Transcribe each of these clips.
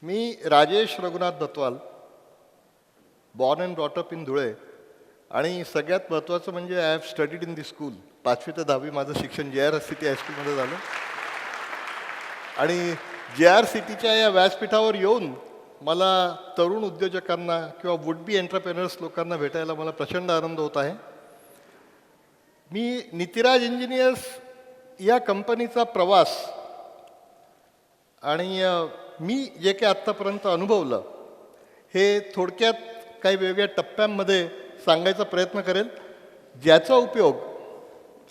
Me Rajesh Raghunath Datwal, born and brought up in Dhule. आणि सगळ्यात महत्त्वाचं म्हणजे I have studied in the school. 5वी ते 10वी माझं शिक्षण JR सिटी हायस्कूलमध्ये झालं. आणि JR सिटीच्या या व्यासपीठावर येऊन मला तरुण उद्योजकांना किंवा वुड बी एंटरप्रेनर्स लोकांना भेटायला मला प्रचंड आनंद होत आहे. मी नितिराज इंजिनियर्स या कंपनीचा प्रवास आणि मी जे काही आत्तापर्यंत अनुभवलं हे थोडक्यात काही वेगवेगळ्या टप्प्यांमध्ये सांगायचा प्रयत्न करेल, ज्याचा उपयोग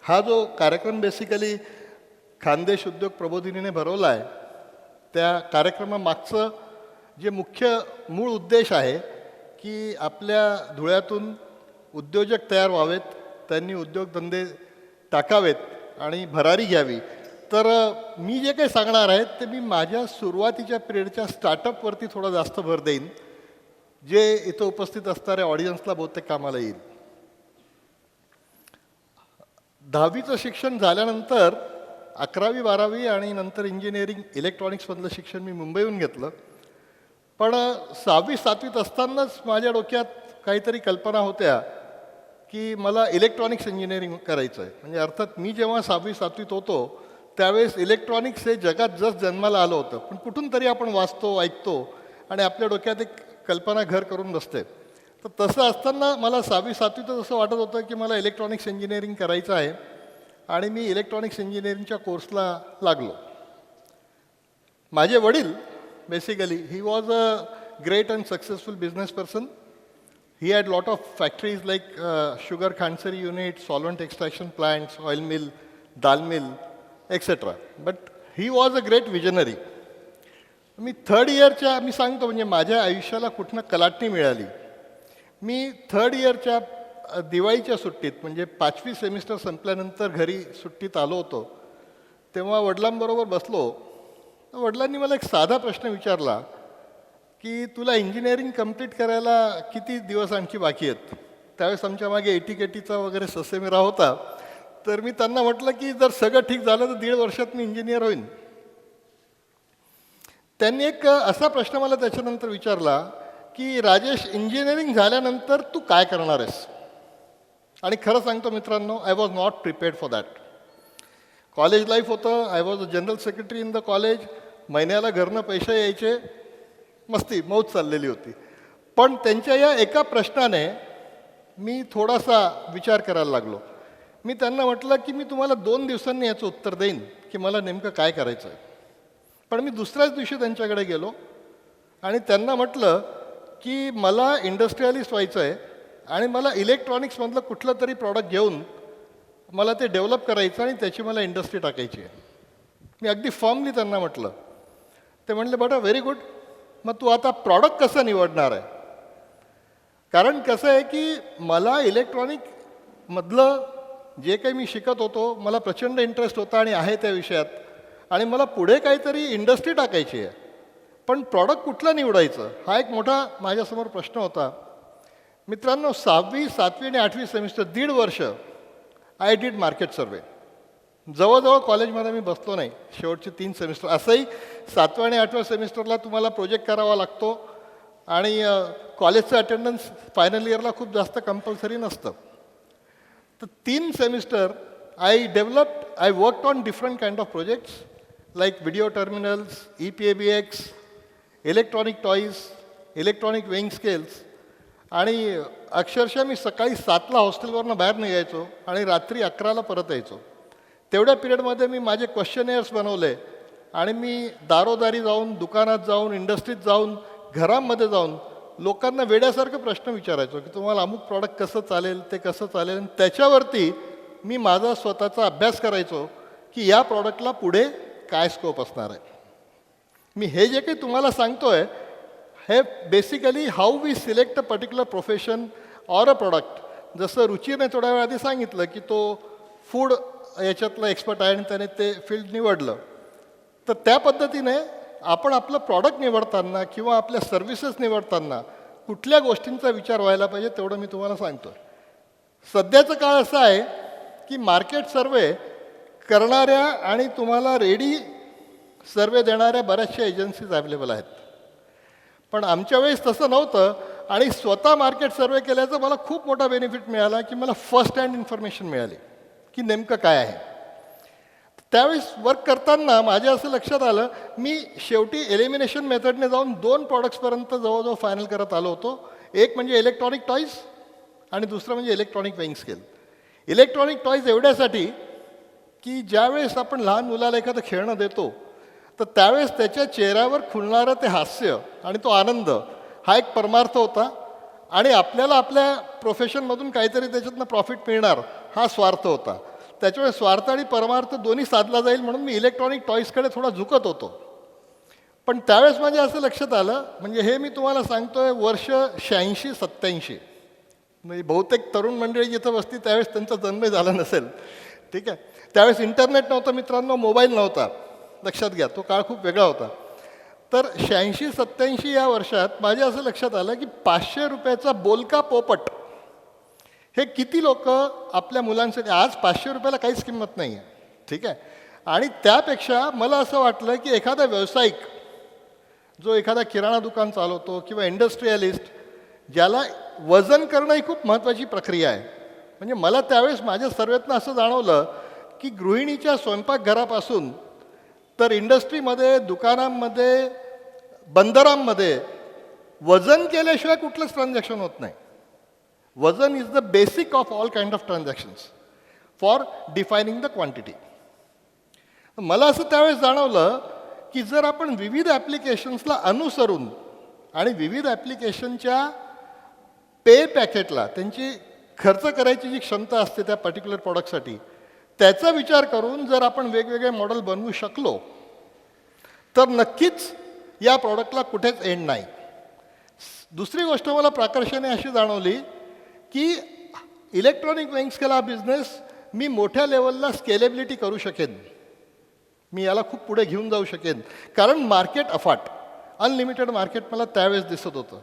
हा जो कार्यक्रम बेसिकली खानदेश उद्योग प्रबोधिनीने भरवला आहे त्या कार्यक्रमामागचं जे मुख्य मूळ उद्देश आहे की आपल्या धुळ्यातून उद्योजक तयार व्हावेत, त्यांनी उद्योगधंदे टाकावेत आणि भरारी घ्यावी. तर मी जे काही सांगणार आहे ते मी माझ्या सुरुवातीच्या पिरियडच्या स्टार्टअपवरती थोडा जास्त भर देईन, जे इथं उपस्थित असणाऱ्या ऑडियन्सला बहुतेक कामाला येईल. 10वीचं शिक्षण झाल्यानंतर 11वी 12वी आणि नंतर इंजिनिअरिंग इलेक्ट्रॉनिक्समधलं शिक्षण मी मुंबईहून घेतलं. पण 6वी 7वीत असतानाच माझ्या डोक्यात काहीतरी कल्पना होत्या की मला इलेक्ट्रॉनिक्स इंजिनिअरिंग करायचं आहे. म्हणजे अर्थात मी जेव्हा 6वी 7वीत होतो त्यावेळेस इलेक्ट्रॉनिक्स हे जगात जस्ट जन्माला आलं होतं, पण कुठून तरी आपण वाचतो, ऐकतो आणि आपल्या डोक्यात एक कल्पना घर करून बसते. तर तसं असताना मला 6वी 7वीतच असं वाटत होतं की मला इलेक्ट्रॉनिक्स इंजिनिअरिंग करायचं आहे आणि मी इलेक्ट्रॉनिक्स इंजिनिअरिंगच्या कोर्सला लागलो. माझे वडील basically he was a great and successful business person. He had lot of factories like sugar khansari unit, solvent extraction plants, oil mill, dal mill, etc. But he was a great visionary. Me third इयरच्या मी सांगतो म्हणजे माझ्या आयुष्याला कुठनं कलाटणी मिळाली. मी third इयरच्या दिवाळीच्या सुट्टीत म्हणजे 5वी सेमिस्टर संपल्यानंतर घरी सुट्टीत आलो होतो, तेव्हा वडिलांबरोबर बसलो. वडिलांनी मला एक साधा प्रश्न विचारला की तुला इंजिनिअरिंग कंप्लीट करायला किती दिवस आणखी बाकी आहेत. त्यावेळेस आमच्या मागे एटीकेटीचा वगैरे ससेमिरा होता. तर मी त्यांना म्हटलं की जर सगळं ठीक झालं तर 1.5 वर्षात मी इंजिनियर होईन. त्यांनी एक असा प्रश्न मला त्याच्यानंतर विचारला की राजेश, इंजिनिअरिंग झाल्यानंतर तू काय करणार आहेस? आणि खरं सांगतो मित्रांनो, I was not prepared for that. College life होतं, I was a general secretary in the college, महिन्याला घरनं पैसे यायचे, मस्ती मौज चाललेली होती. पण त्यांच्या या एका प्रश्नाने मी थोडासा विचार करायला लागलो. मी त्यांना म्हटलं की मी तुम्हाला 2 दिवसांनी याचं उत्तर देईन की मला नेमकं काय करायचं आहे. पण मी दुसऱ्याच दिवशी त्यांच्याकडे गेलो आणि त्यांना म्हटलं की मला इंडस्ट्रियलिस्ट व्हायचं आहे आणि मला इलेक्ट्रॉनिक्समधलं कुठलं तरी प्रॉडक्ट घेऊन मला ते डेव्हलप करायचं आणि त्याची मला इंडस्ट्री टाकायची आहे. मी अगदी फॉर्मली त्यांना म्हटलं. ते म्हणले बटा व्हेरी गुड, मग तू आता प्रॉडक्ट कसं निवडणार आहे? कारण कसं आहे की मला इलेक्ट्रॉनिकमधलं जे काही मी शिकत होतो मला प्रचंड इंटरेस्ट होता आणि आहे त्या विषयात, आणि मला पुढे काहीतरी इंडस्ट्री टाकायची आहे. पण प्रॉडक्ट कुठलं निवडायचं हा एक मोठा माझ्यासमोर प्रश्न होता. मित्रांनो, 6वी 7वी आणि 8वी सेमिस्टर 1.5 वर्ष आय डीड मार्केट सर्वे. जवळजवळ कॉलेजमध्ये मी बसलो नाही शेवटचे 3 सेमिस्टर. असंही 7व्या आणि 8व्या सेमिस्टरला तुम्हाला प्रोजेक्ट करावा लागतो आणि कॉलेजचं अटेंडन्स फायनल इयरला खूप जास्त कंपल्सरी नसतं. तर 3 semester I worked on different kind of projects like video terminals, EPABX, electronic toys, electronic weighing scales. आणि अक्षरशः मी सकाळी 7ला हॉस्टेलवरनं बाहेर निघायचो आणि रात्री 11ला परत यायचो. तेवढ्या पिरियडमध्ये मी माझे क्वेश्चनेअर्स बनवले आणि मी दारोदारी जाऊन, दुकानात जाऊन, इंडस्ट्रीत जाऊन, घरांमध्ये जाऊन लोकांना वेड्यासारखं प्रश्न विचारायचो की तुम्हाला अमुक प्रॉडक्ट कसं चालेल, ते कसं चालेल. आणि त्याच्यावरती मी माझा स्वतःचा अभ्यास करायचो की या प्रॉडक्टला पुढे काय स्कोप असणार आहे. मी हे जे काही तुम्हाला सांगतो आहे हे basically how we select a particular profession or a product. जसं रुचीने थोड्या वेळ आधी सांगितलं की तो फूड याच्यातलं एक्सपर्ट आहे आणि त्याने ते फील्ड निवडलं, तर त्या पद्धतीने आपण आपलं प्रॉडक्ट निवडताना किंवा आपल्या सर्व्हिसेस निवडताना कुठल्या गोष्टींचा विचार व्हायला पाहिजे तेवढं मी तुम्हाला सांगतो. सध्याचं काळ असं आहे की मार्केट सर्वे करणाऱ्या आणि तुम्हाला रेडी सर्वे देणाऱ्या बऱ्याचशा एजन्सीज अवेलेबल आहेत. पण आमच्या वेळेस तसं नव्हतं आणि स्वतः मार्केट सर्वे केल्याचा मला खूप मोठा बेनिफिट मिळाला की मला फर्स्ट हँड इन्फॉर्मेशन मिळाली की नेमकं काय आहे. त्यावेळेस वर्क करताना माझ्या असं लक्षात आलं, मी शेवटी एलिमिनेशन मेथडने जाऊन 2 प्रॉडक्ट्सपर्यंत जवळजवळ फायनल करत आलो होतो. एक म्हणजे इलेक्ट्रॉनिक टॉईज आणि दुसरं म्हणजे electronic weighing scale. Electronic toys एवढ्यासाठी की ज्यावेळेस आपण लहान मुलाला एखादं खेळणं देतो तर त्यावेळेस त्याच्या चेहऱ्यावर खुलणारं ते हास्य आणि तो आनंद हा एक परमार्थ होता आणि आपल्याला आपल्या प्रोफेशनमधून काहीतरी त्याच्यातनं प्रॉफिट मिळणार हा स्वार्थ होता. त्याच्यामुळे स्वार्थ आणि परमार्थ दोन्ही साधला जाईल म्हणून मी इलेक्ट्रॉनिक टॉईजकडे थोडा झुकत होतो. पण त्यावेळेस माझ्या असं लक्षात आलं, म्हणजे हे मी तुम्हाला सांगतोय वर्ष 86-87, म्हणजे बहुतेक तरुण मंडळी जिथं बसती त्यावेळेस त्यांचा जन्म झाला नसेल, ठीक आहे. त्यावेळेस इंटरनेट नव्हतं मित्रांनो, मोबाईल नव्हता, लक्षात घ्या तो काळ खूप वेगळा होता. तर 86-87 या वर्षात माझ्या असं लक्षात आलं की 500 रुपयाचा बोलका पोपट हे किती लोक आपल्या मुलांसाठी, आज 500 रुपयाला काहीच किंमत नाही आहे, ठीक आहे. आणि त्यापेक्षा मला असं वाटलं की एखादा व्यावसायिक जो एखादा किराणा दुकान चालवतो किंवा इंडस्ट्रियलिस्ट, ज्याला वजन करणं ही खूप महत्त्वाची प्रक्रिया आहे. म्हणजे मला त्यावेळेस माझ्या सर्वेतनं असं जाणवलं की गृहिणीच्या स्वयंपाकघरापासून तर इंडस्ट्रीमध्ये, दुकानांमध्ये, बंदरांमध्ये वजन केल्याशिवाय कुठलंच ट्रान्झॅक्शन होत नाही. वजन is the basic of all kind of transactions for defining the quantity. मला असं त्यावेळेस जाणवलं की जर आपण विविध ॲप्लिकेशन्सला अनुसरून आणि विविध ॲप्लिकेशनच्या पे पॅकेटला त्यांची खर्च करायची जी क्षमता असते त्या पर्टिक्युलर प्रॉडक्टसाठी, त्याचा विचार करून जर आपण वेगवेगळे मॉडेल बनवू शकलो तर नक्कीच या प्रॉडक्टला कुठेच एंड नाही. दुसरी गोष्ट मला प्राकर्षाने अशी जाणवली की इलेक्ट्रॉनिक वेइंग स्केल हा बिझनेस मी मोठ्या लेवलला स्केलेबिलिटी करू शकेन, मी याला खूप पुढे घेऊन जाऊ शकेन, कारण मार्केट अफाट, अनलिमिटेड मार्केट मला त्यावेळेस दिसत होतं.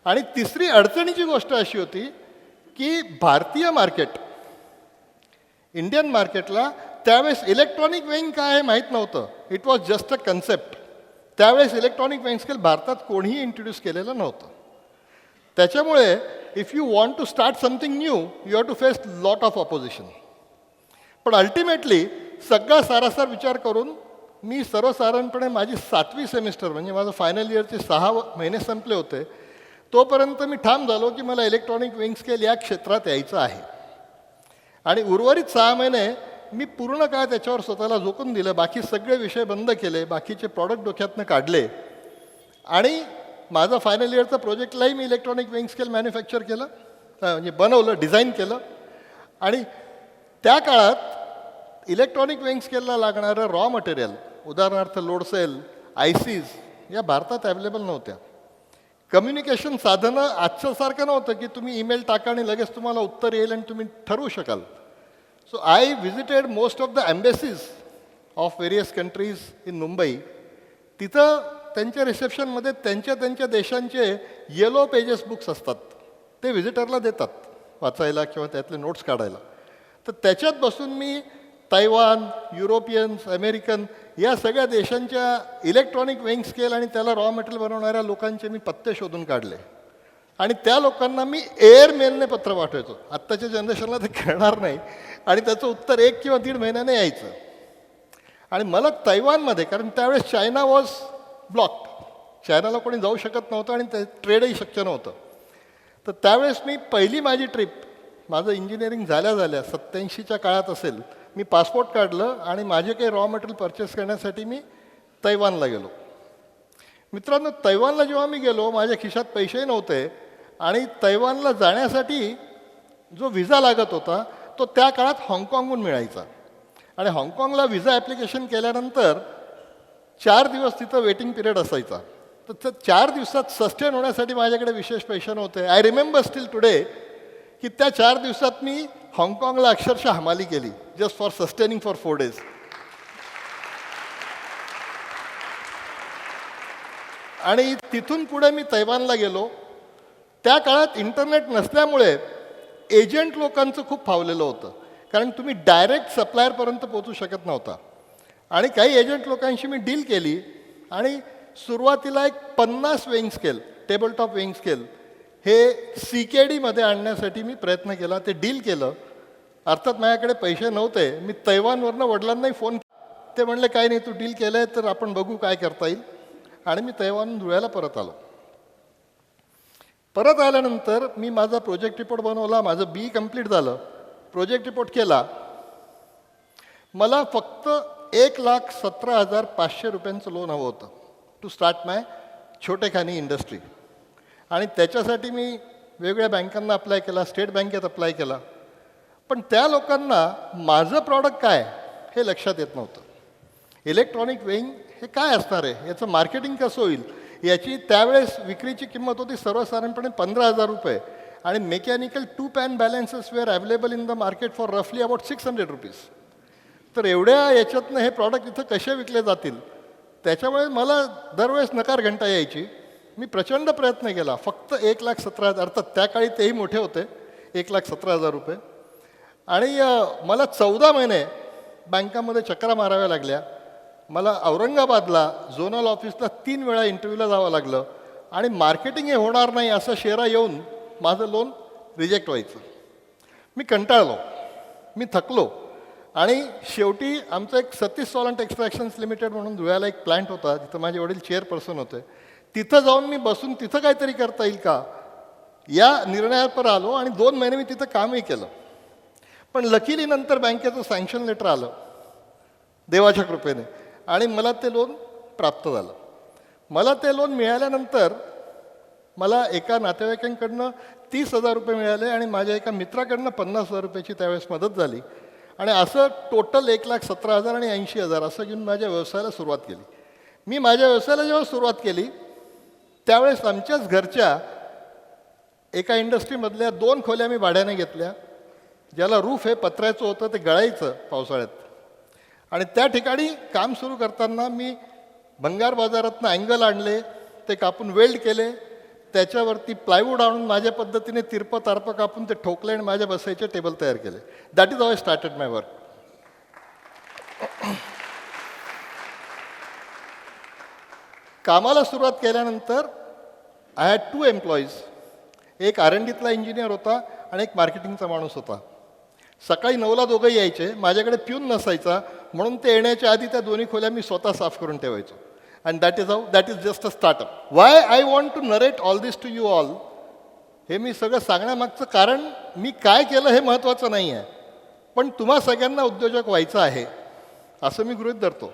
आणि तिसरी अडचणीची गोष्ट अशी होती की भारतीय मार्केट, इंडियन मार्केटला त्यावेळेस इलेक्ट्रॉनिक वेइंग काय आहे माहीत नव्हतं. It was just a concept. त्यावेळेस इलेक्ट्रॉनिक वेइंग स्केल भारतात कोणीही इंट्रोड्यूस केलेलं नव्हतं. त्याच्यामुळे if you want to start something new you have to face lot of opposition. पण अल्टिमेटली सगळा सारासार विचार करून मी सर्वसाधारणपणे माझी 7वी सेमिस्टर, म्हणजे माझं फायनल इयरचे 6 महिने संपले होते, तोपर्यंत मी ठाम झालो की मला इलेक्ट्रॉनिक वेइंग स्केल या क्षेत्रात यायचं आहे. आणि उर्वरित 6 महिने मी पूर्ण काळ त्याच्यावर स्वतःला झोकून दिलं. बाकी सगळे विषय बंद केले, बाकीचे प्रॉडक्ट डोक्यातनं काढले आणि माझं फायनल इयरचं प्रोजेक्टलाही मी इलेक्ट्रॉनिक वेइंग स्केल मॅन्युफॅक्चर केलं, म्हणजे बनवलं, डिझाईन केलं. आणि त्या काळात इलेक्ट्रॉनिक वेइंग स्केलला लागणारं रॉ मटेरियल, उदाहरणार्थ लोड सेल, आयसीज या भारतात अवेलेबल नव्हत्या. कम्युनिकेशन साधनं आजच्यासारखं नव्हतं की तुम्ही ईमेल टाका आणि लगेच तुम्हाला उत्तर येईल आणि तुम्ही ठरवू शकाल. So I visited most of the embassies of various countries in Mumbai. तिथं त्यांच्या रिसेप्शनमध्ये त्यांच्या देशांचे येलो पेजेस बुक्स असतात, ते व्हिजिटरला देतात वाचायला किंवा त्यातले नोट्स काढायला. तर त्याच्यात बसून मी तैवान, युरोपियन्स, अमेरिकन या सगळ्या देशांच्या इलेक्ट्रॉनिक वेइंग स्केल आणि त्याला रॉ मटेरियल बनवणाऱ्या लोकांचे मी पत्ते शोधून काढले आणि त्या लोकांना मी एअरमेलने पत्र पाठवायचो. आत्ताच्या जनरेशनला ते कळणार नाही आणि त्याचं उत्तर 1 किंवा 1.5 महिन्याने यायचं. आणि मला तैवानमध्ये, कारण त्यावेळेस चायना वॉज ब्लॉक्ड, चायनाला कोणी जाऊ शकत नव्हतं आणि ते ट्रेडही शक्य नव्हतं. तर त्यावेळेस मी पहिली माझी ट्रिप, माझं इंजिनिअरिंग झाल्या 87च्या काळात असेल, मी पासपोर्ट काढलं आणि माझे काही रॉ मटेरियल परचेस करण्यासाठी मी तैवानला गेलो. मित्रांनो, तैवानला जेव्हा मी गेलो माझ्या खिशात पैसेही नव्हते आणि तैवानला जाण्यासाठी जो व्हिसा लागत होता तो त्या काळात हाँगकाँगहून मिळायचा. आणि हाँगकाँगला व्हिसा ॲप्लिकेशन केल्यानंतर 4 दिवस तिथं वेटिंग पिरियड असायचा. तर त्या 4 दिवसात सस्टेन होण्यासाठी माझ्याकडे विशेष पैसे नव्हते. आय रिमेंबर स्टील टुडे की त्या 4 दिवसात मी हाँगकाँगला अक्षरशः हमाली केली just for sustaining for 4 days. आणि तिथून पुढे मी तैवानला गेलो. त्या काळात इंटरनेट नसल्यामुळे एजंट लोकांचं खूप फावलेलं होतं, कारण तुम्ही डायरेक्ट सप्लायरपर्यंत पोहोचू शकत नव्हता. आणि काही एजंट लोकांशी मी डील केली आणि सुरुवातीला एक 50 weighing scale, table top weighing scale हे CKDमध्ये आणण्यासाठी मी प्रयत्न केला. ते डील केलं. अर्थात माझ्याकडे पैसे नव्हते. मी तैवानवरनं वडिलांनाही फोन, ते म्हणले काही नाही, तू डील केलं आहे तर आपण बघू काय करता येईल. आणि मी तैवानहून धुळ्याला परत आलो. परत आल्यानंतर मी माझा प्रोजेक्ट रिपोर्ट बनवला. माझं BE कंप्लीट झालं. प्रोजेक्ट रिपोर्ट केला. मला फक्त 1,17,500 रुपयांचं लोन हवं होतं टू स्टार्ट माय छोटेखानी इंडस्ट्री. आणि त्याच्यासाठी मी वेगवेगळ्या बँकांना अप्लाय केला, स्टेट बँकेत अप्लाय केला. पण त्या लोकांना माझं प्रॉडक्ट काय हे लक्षात येत नव्हतं. इलेक्ट्रॉनिक वेइंग हे काय असणार आहे, याचं मार्केटिंग कसं होईल, याची त्यावेळेस विक्रीची किंमत होती सर्वसाधारणपणे 15,000 रुपये. आणि mechanical 2 pan balances were available in the market for रफली अबाउट 600 रुपीज. तर एवढ्या याच्यातनं हे प्रॉडक्ट इथं कसे विकले जातील, त्याच्यामुळे मला दरवेळेस नकार घंटा यायची. मी प्रचंड प्रयत्न केला. फक्त 1,17,000, अर्थात त्या काळी तेही मोठे होते, 1,17,000 रुपये. आणि मला 14 महिने बँकामध्ये चक्रा माराव्या लागल्या. मला औरंगाबादला झोनल ऑफिसला 3 वेळा इंटरव्ह्यूला जावं लागलं. आणि मार्केटिंग हे होणार नाही असं शेरा येऊन माझं लोन रिजेक्ट व्हायचं. मी कंटाळलो, मी थकलो. आणि शेवटी आमचं एक सतीश सॉलंट एक्स्ट्रॅक्शन्स लिमिटेड म्हणून धुळ्याला एक प्लॅन्ट होता, जिथं माझे वडील चेअरपर्सन होते. तिथं जाऊन मी बसून तिथं काहीतरी करता येईल का या निर्णयावर आलो. आणि 2 महिने मी तिथं कामही केलं. पण लकीली नंतर बँकेचं सँक्शन लेटर आलं देवाच्या कृपेने, आणि मला ते लोन प्राप्त झालं. मला ते लोन मिळाल्यानंतर मला एका नातेवाईकांकडनं 30,000 रुपये मिळाले आणि माझ्या एका मित्राकडनं 50,000 रुपयाची त्यावेळेस मदत झाली. आणि असं टोटल 1,17,000 आणि 80,000 असं घेऊन माझ्या व्यवसायाला सुरुवात केली. मी माझ्या व्यवसायाला जेव्हा सुरुवात केली त्यावेळेस आमच्याच घरच्या एका इंडस्ट्रीमधल्या 2 खोल्या मी भाड्याने घेतल्या. ज्याला रूफ हे पत्र्याचं होतं, ते गळायचं पावसाळ्यात. आणि त्या ठिकाणी काम सुरू करताना मी भंगार बाजारातनं अँगल आणले, ते कापून वेल्ड केले, त्याच्यावरती प्लायवूड आणून माझ्या पद्धतीने तिरपं तारपं कापून ते ठोकले आणि माझ्या बसायचे टेबल तयार केले. That is how I started my work. कामाला सुरुवात केल्यानंतर आय हॅड 2 एम्प्लॉईज. एक R&Dतला इंजिनियर होता आणि एक मार्केटिंगचा माणूस होता. सकाळी 9ला दोघंही यायचे. माझ्याकडे प्यून नसायचा, म्हणून ते येण्याच्या आधी त्या दोन्ही खोल्या मी स्वतः साफ करून ठेवायचो. And that is just a startup. Why I want to narrate all this to you all, हे मी सगळं सांगण्यामागचं कारण मी काय केलं हे महत्त्वाचं नाही आहे, पण तुम्हा सगळ्यांना उद्योजक व्हायचं आहे असं मी गृहीत धरतो.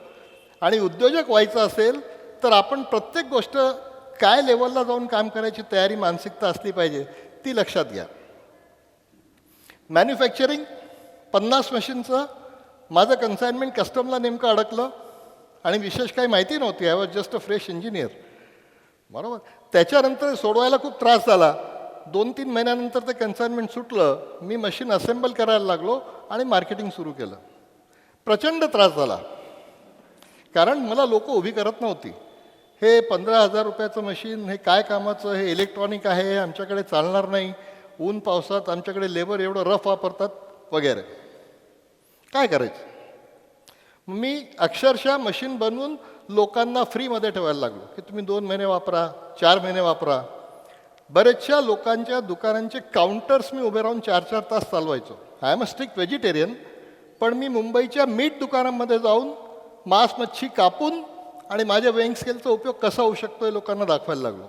आणि उद्योजक व्हायचं असेल तर आपण प्रत्येक गोष्ट काय लेवलला जाऊन काम करायची तयारी, मानसिकता असली पाहिजे, ती लक्षात घ्या. मॅन्युफॅक्चरिंग 50 मशीनचं माझं कन्साइनमेंट कस्टमला नेमकं अडकलं आणि विशेष काही माहिती नव्हती. I was just a fresh engineer, बरोबर. त्याच्यानंतर सोडवायला खूप त्रास झाला. 2-3 महिन्यानंतर ते कन्साइनमेंट सुटलं. मी मशीन असेंबल करायला लागलो आणि मार्केटिंग सुरू केलं. प्रचंड त्रास झाला, कारण मला लोक उभी करत नव्हती. हे 15,000 रुपयाचं मशीन, हे काय कामाचं, हे इलेक्ट्रॉनिक आहे, आमच्याकडे चालणार नाही, ऊन पावसात आमच्याकडे लेबर एवढं रफ वापरतात वगैरे. काय करायचं. मी अक्षरशः मशीन बनवून लोकांना फ्रीमध्ये ठेवायला लागलो की तुम्ही 2 महिने वापरा, 4 महिने वापरा. बरेचशा लोकांच्या दुकानांचे काउंटर्स मी उभे राहून 4-4 तास चालवायचो. I am a strict vegetarian, पण मी मुंबईच्या मीट दुकानामध्ये जाऊन मांस मच्छी कापून आणि माझ्या वेइंग स्केलचा उपयोग कसा होऊ शकतो हे लोकांना दाखवायला लागलो.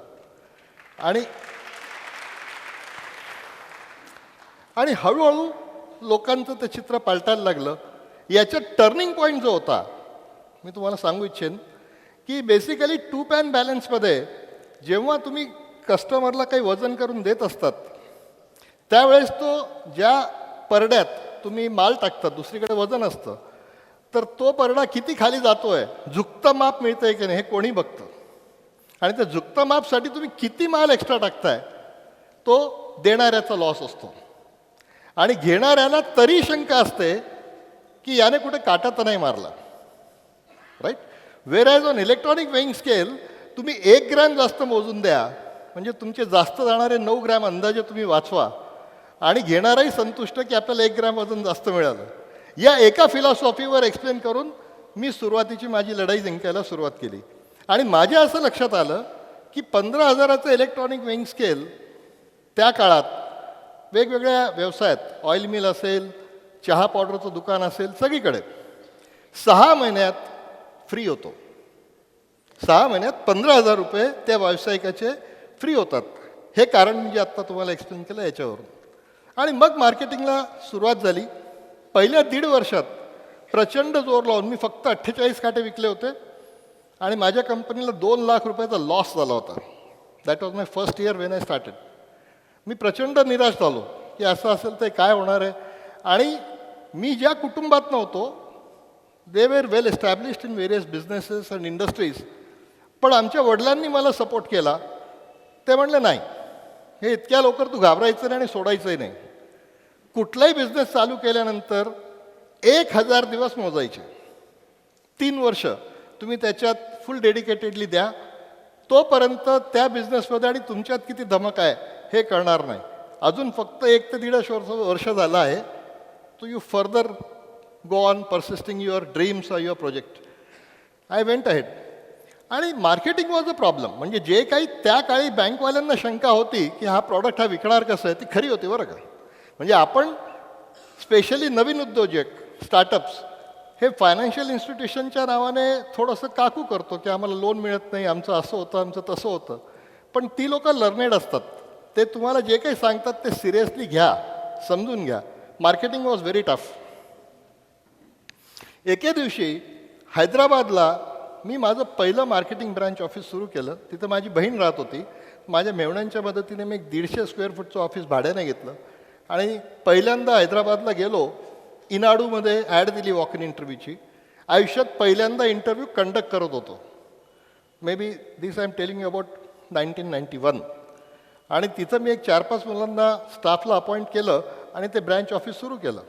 आणि हळूहळू लोकांचं ते चित्र पालटायला लागलं. याच्यात टर्निंग पॉईंट जो होता मी तुम्हाला सांगू इच्छेन की बेसिकली 2 पॅन बॅलन्समध्ये जेव्हा तुम्ही कस्टमरला काही वजन करून देत असतात त्यावेळेस तो ज्या परड्यात तुम्ही माल टाकतात दुसरीकडे वजन असतं, तर तो परडा किती खाली जातोय, झुकतं माप मिळतंय की नाही हे कोणी बघतं. आणि त्या झुकतं मापसाठी तुम्ही किती माल एक्स्ट्रा टाकताय तो देणाऱ्याचा लॉस असतो. आणि घेणाऱ्याला तरी शंका असते की याने कुठे काटा तर नाही मारला, right. Where as on electronic weighing scale तुम्ही 1 ग्रॅम जास्त मोजून द्या, म्हणजे तुमचे जास्त जाणारे 9 ग्रॅम अंदाजे तुम्ही वाचवा आणि घेणाराही संतुष्ट की आपल्याला 1 ग्रॅम वजन जास्त मिळालं. या एका फिलॉसॉफीवर एक्सप्लेन करून मी सुरुवातीची माझी लढाई जिंकायला सुरुवात केली. आणि माझ्या असं लक्षात आलं की 15,000चं इलेक्ट्रॉनिक वेइंग स्केल त्या काळात वेगवेगळ्या व्यवसायात ऑइल मिल असेल, चहा पावडरचं दुकान असेल, सगळीकडे 6 महिन्यात फ्री होतो. 6 महिन्यात 15,000 रुपये त्या व्यावसायिकाचे फ्री होतात. हे कारण म्हणजे आत्ता तुम्हाला एक्सप्लेन केलं याच्यावरून. आणि मग मार्केटिंगला सुरुवात झाली. पहिल्या 1.5 वर्षात प्रचंड जोर लावून मी फक्त 48 काटे विकले होते आणि माझ्या कंपनीला 2 लाख रुपयाचा लॉस झाला होता. That was my first year when I started. मी प्रचंड निराश झालो की असं असेल तर काय होणार आहे. आणि मी ज्या कुटुंबात नव्हतो, they were well established in various businesses and industries, पण आमच्या वडिलांनी मला सपोर्ट केला. ते म्हणले नाही, हे इतक्या लवकर तू घाबरायचं नाही आणि सोडायचंही नाही. कुठलाही बिझनेस चालू केल्यानंतर 1,000 दिवस मोजायचे. 3 वर्ष तुम्ही त्याच्यात फुल डेडिकेटेडली द्या, तोपर्यंत त्या बिझनेसमध्ये आणि तुमच्यात किती धमक आहे हे कळणार नाही. अजून फक्त 1 ते 1.5 वर्ष झालं आहे. तो you further go on persisting your dreams or your project. I went ahead. आणि मार्केटिंग वॉज अ प्रॉब्लेम. म्हणजे जे काही त्या काळी बँकवाल्यांना शंका होती की हा प्रॉडक्ट हा विकणार कसं आहे, ती खरी होती बरं का. म्हणजे आपण स्पेशली नवीन उद्योजक, स्टार्टअप्स हे फायनान्शियल इन्स्टिट्यूशनच्या नावाने थोडंसं काकू करतो की आम्हाला लोन मिळत नाही, आमचं असं होतं, आमचं तसं होतं. पण ती लोकं लर्नेड असतात. ते तुम्हाला जे काही सांगतात ते सिरियसली घ्या, समजून घ्या. Marketing was very tough. एके दिवशी हैदराबादला मी माझं पहिलं मार्केटिंग ब्रांच ऑफिस सुरू केलं. तिथं माझी बहीण राहत होती. माझ्या मेवण्यांच्या मदतीने मी एक 150 स्क्वेअर फूटचं ऑफिस भाड्याने घेतलं आणि पहिल्यांदा हैदराबादला गेलो. इनाडूमध्ये ॲड दिली वॉक इन इंटरव्ह्यूची. आयुष्यात पहिल्यांदा इंटरव्ह्यू कंडक्ट करत होतो. May be this I am telling you about 1991. आणि तिथं मी एक 4-5 मुलांना स्टाफला अपॉइंट केलं आणि ते ब्रँच ऑफिस सुरू केलं.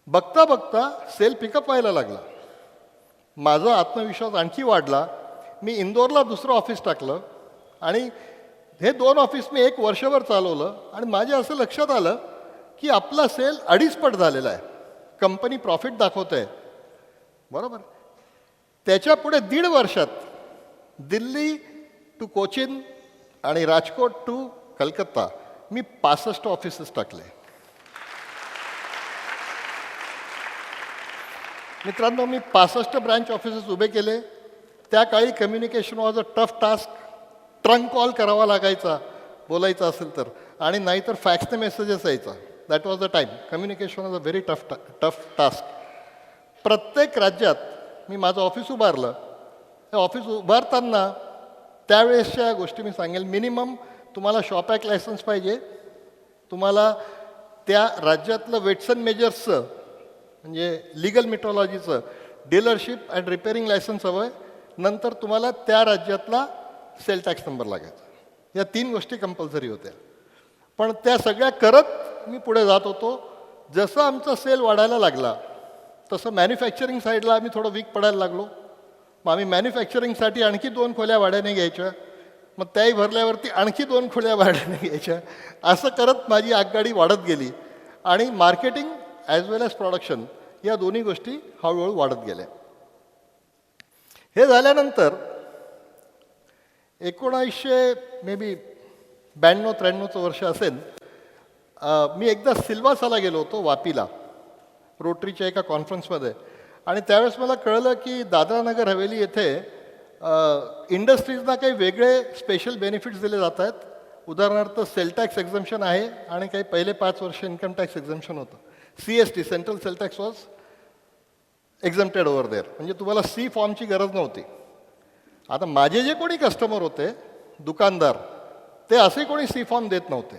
बघता बघता सेल पिकअप व्हायला लागला. माझा आत्मविश्वास आणखी वाढला. मी इंदोरला दुसरं ऑफिस टाकलं आणि हे 2 ऑफिस मी 1 वर्षभर चालवलं. आणि माझ्या असं लक्षात आलं की आपला सेल 2.5 पट झालेला आहे. कंपनी प्रॉफिट दाखवत आहे बरोबर. त्याच्या पुढे 1.5 वर्षात दिल्ली टू कोचिन आणि राजकोट टू कलकत्ता मी 65 ऑफिसेस टाकले. मित्रांनो, मी 65 ब्रँच ऑफिसेस उभे केले. त्या काळी communication was a tough task. Trunk call करावा लागायचा बोलायचं असेल तर, आणि नाहीतर फॅक्सने मेसेजेस यायचा. That was the time. Communication was a very tough task. प्रत्येक राज्यात मी माझं ऑफिस उभारलं. हे ऑफिस उभारताना त्यावेळेसच्या गोष्टी मी सांगेल. मिनिमम तुम्हाला शॉप ॲक्ट लायसन्स पाहिजे. तुम्हाला त्या राज्यातलं वेट्स अँड मेजर्सचं म्हणजे लिगल मिट्रॉलॉजीचं डीलरशिप अँड रिपेअरिंग लायसन्स हवं आहे. नंतर तुम्हाला त्या राज्यातला सेल टॅक्स नंबर लागायचा. या 3 गोष्टी कंपल्सरी होत्या. पण त्या सगळ्या करत मी पुढे जात होतो. जसं आमचा सेल वाढायला लागला तसं मॅन्युफॅक्चरिंग साईडला आम्ही थोडं वीक पडायला लागलो. मग आम्ही मॅन्युफॅक्चरिंगसाठी आणखी 2 खोल्या भाड्याने घ्यायच्या. मग त्याही भरल्यावरती आणखी 2 खोल्या भाड्याने घ्यायच्या. असं करत माझी आगगाडी वाढत गेली. आणि मार्केटिंग ॲज वेल ॲज प्रोडक्शन या दोन्ही गोष्टी हळूहळू वाढत गेल्या. हे झाल्यानंतर 1992 मे बी 92-93चं वर्ष असेल. मी एकदा सिल्वासाला गेलो होतो वापीला रोटरीच्या एका कॉन्फरन्समध्ये. आणि त्यावेळेस मला कळलं की दादरानगर हवेली येथे इंडस्ट्रीजना काही वेगळे स्पेशल बेनिफिट्स दिले जात आहेत. उदाहरणार्थ सेल टॅक्स एक्झम्पशन आहे आणि काही पहिले 5 वर्ष इन्कम टॅक्स एक्झम्पशन होतं. CST central sale tax was exempted over there. म्हणजे तुम्हाला सी फॉर्मची गरज नव्हती. आता माझे जे कोणी कस्टमर होते दुकानदार, ते असे कोणी सी फॉर्म देत नव्हते.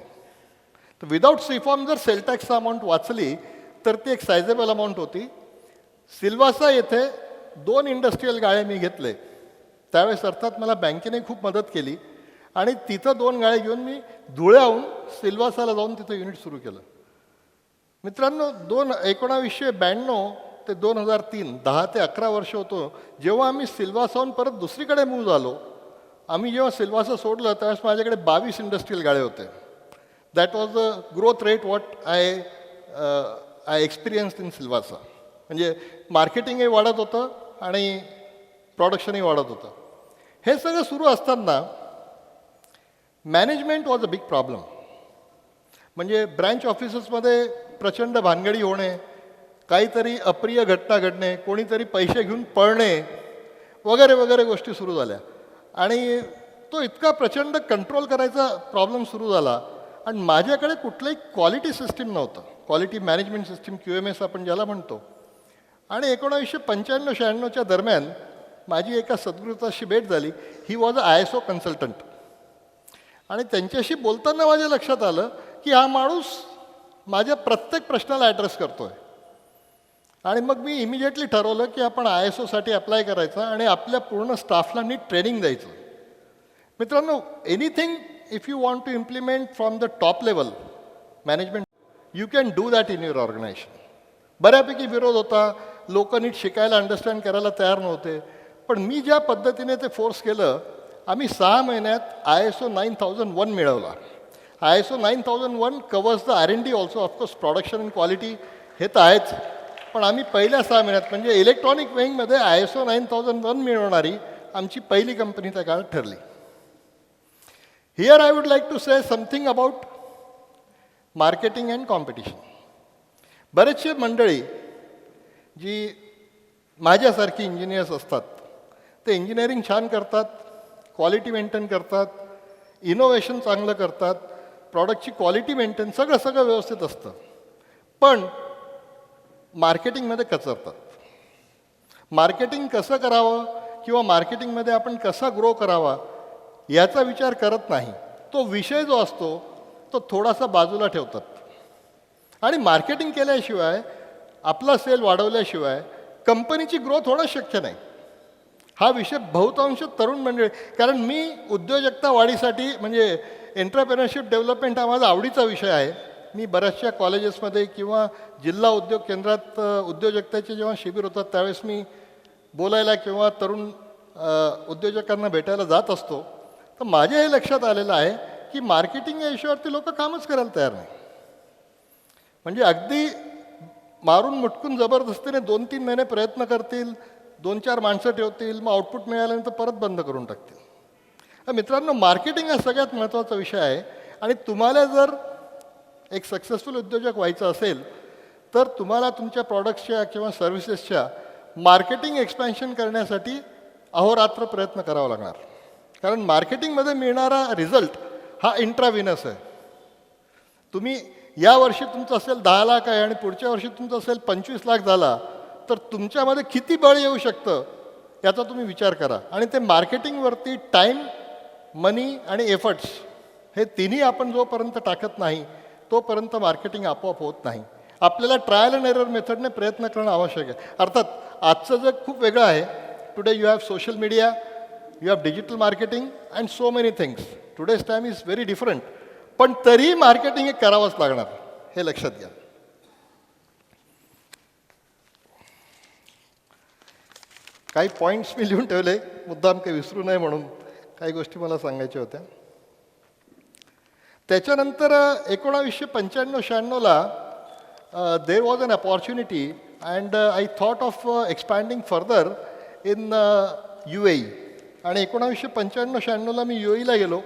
तर विदाऊट सी फॉर्म जर सेल टॅक्स अमाऊंट वाचली तर ती एक सायझेबल अमाऊंट होती. सिल्वासा येथे 2 इंडस्ट्रीयल गाळे मी घेतले. त्यावेळेस अर्थात मला बँकेने खूप मदत केली आणि तिथं 2 गाळे घेऊन मी धुळ्याहून सिल्वासाला जाऊन तिथं युनिट सुरू केलं. मित्रांनो, 1992 ते 2003 10 ते 11 वर्ष होतो जेव्हा आम्ही सिल्वासाहून परत दुसरीकडे मूव्ह झालो. आम्ही जेव्हा सिल्वासा सोडलं त्यावेळेस माझ्याकडे 22 इंडस्ट्रीयल गाळे होते. That was the growth rate what I experienced in Silvassa. म्हणजे मार्केटिंगही वाढत होतं आणि प्रोडक्शनही वाढत होतं. हे सगळं सुरू असताना management was a big problem. म्हणजे ब्रँच ऑफिसेसमध्ये प्रचंड भानगडी होणे, काहीतरी अप्रिय घटना घडणे, कोणीतरी पैसे घेऊन पळणे वगैरे वगैरे गोष्टी सुरू झाल्या. आणि तो इतका प्रचंड कंट्रोल करायचा प्रॉब्लेम सुरू झाला. आणि माझ्याकडे कुठलंही क्वालिटी सिस्टीम नव्हतं, क्वालिटी मॅनेजमेंट सिस्टीम QMS आपण ज्याला म्हणतो. आणि 1995-96च्या दरम्यान माझी एका सद्गुरूची भेट झाली. He was a ISO consultant. आणि त्यांच्याशी बोलताना माझ्या लक्षात आलं की हा माणूस माझ्या प्रत्येक प्रश्नाला ॲड्रेस करतो आहे. आणि मग मी इमिजिएटली ठरवलं की आपण ISOसाठी अप्लाय करायचं आणि आपल्या पूर्ण स्टाफला नीट ट्रेनिंग द्यायचं. मित्रांनो, anything if you want to implement from the top level management, you can do that in your organisation. बऱ्यापैकी विरोध होता, लोक नीट शिकायला अंडरस्टँड करायला तयार नव्हते. पण मी ज्या पद्धतीने ते फोर्स केलं, आम्ही 6 महिन्यात ISO 9001 मिळवला. ISO 9001 covers the R&D also, of course production and quality हे तर आहेच. पण आम्ही पहिल्या 6 महिन्यात म्हणजे इलेक्ट्रॉनिक वेइंगमध्ये ISO 9001 मिळवणारी आमची पहिली कंपनी त्या काळात ठरली. Here I would like to say something about marketing and competition. बरेचसे मंडळी जी माझ्यासारखी इंजिनियर्स असतात, ते इंजिनिअरिंग छान करतात, क्वालिटी मेंटेन करतात, इनोव्हेशन चांगलं करतात, प्रॉडक्टची क्वालिटी मेंटेन सगळं व्यवस्थित असतं. पण मार्केटिंगमध्ये कचरतात. मार्केटिंग कसं करावं किंवा मार्केटिंगमध्ये आपण कसा ग्रो करावा याचा विचार करत नाही. तो विषय जो असतो तो थोडासा बाजूला ठेवतात. आणि मार्केटिंग केल्याशिवाय, आपला सेल वाढवल्याशिवाय कंपनीची ग्रोथ होणं शक्य नाही. हा विषय बहुतांश तरुण मंडळी, कारण मी उद्योजकता वाढीसाठी म्हणजे एंटरप्रेनरशिप डेव्हलपमेंट हा माझा आवडीचा विषय आहे. मी बऱ्याचशा कॉलेजेसमध्ये किंवा जिल्हा उद्योग केंद्रात उद्योजकतेचे जेव्हा शिबिर होतात त्यावेळेस मी बोलायला किंवा तरुण उद्योजकांना भेटायला जात असतो. तर माझ्या हे लक्षात आलेलं आहे की मार्केटिंग या विषयावरती लोक कामच करायला तयार नाही. म्हणजे अगदी मारून मुटकून जबरदस्तीने 2-3 महिने प्रयत्न करतील, 2-4 माणसं ठेवतील, मग आउटपुट मिळाल्यानंतर परत बंद करून टाकतील. मित्रांनो, मार्केटिंग हा सगळ्यात महत्त्वाचा विषय आहे. आणि तुम्हाला जर एक सक्सेसफुल उद्योजक व्हायचं असेल तर तुम्हाला तुमच्या प्रॉडक्ट्सच्या किंवा सर्व्हिसेसच्या मार्केटिंग एक्सपॅन्शन करण्यासाठी अहोरात्र प्रयत्न करावा लागणार. कारण मार्केटिंगमध्ये मिळणारा रिझल्ट हा इंट्राविनस आहे. तुम्ही या वर्षी तुमचं असेल 10 लाख आहे आणि पुढच्या वर्षी तुमचं असेल 25 लाख झाला तर तुमच्यामध्ये किती बळ येऊ शकतं याचा तुम्ही विचार करा. आणि ते मार्केटिंगवरती टाईम, मनी आणि एफर्ट्स हे तिन्ही आपण जोपर्यंत टाकत नाही तोपर्यंत मार्केटिंग आपोआप होत नाही. आपल्याला ट्रायल अँड एरर मेथडने प्रयत्न करणं आवश्यक आहे. अर्थात आजचं जग खूप वेगळं आहे. Today you have social media, you have digital marketing and so many things. Today's time is very different. पण तरीही मार्केटिंग हे करावंच लागणार, हे लक्षात घ्या. काही पॉईंट्स मी लिहून ठेवले, मुद्दाम काही विसरू नये म्हणून काही गोष्टी मला सांगायच्या होत्या. त्याच्यानंतर 1995-96ला there was an opportunity and I thought of expanding further in UAE. आणि 1995-96ला मी UAEला गेलो.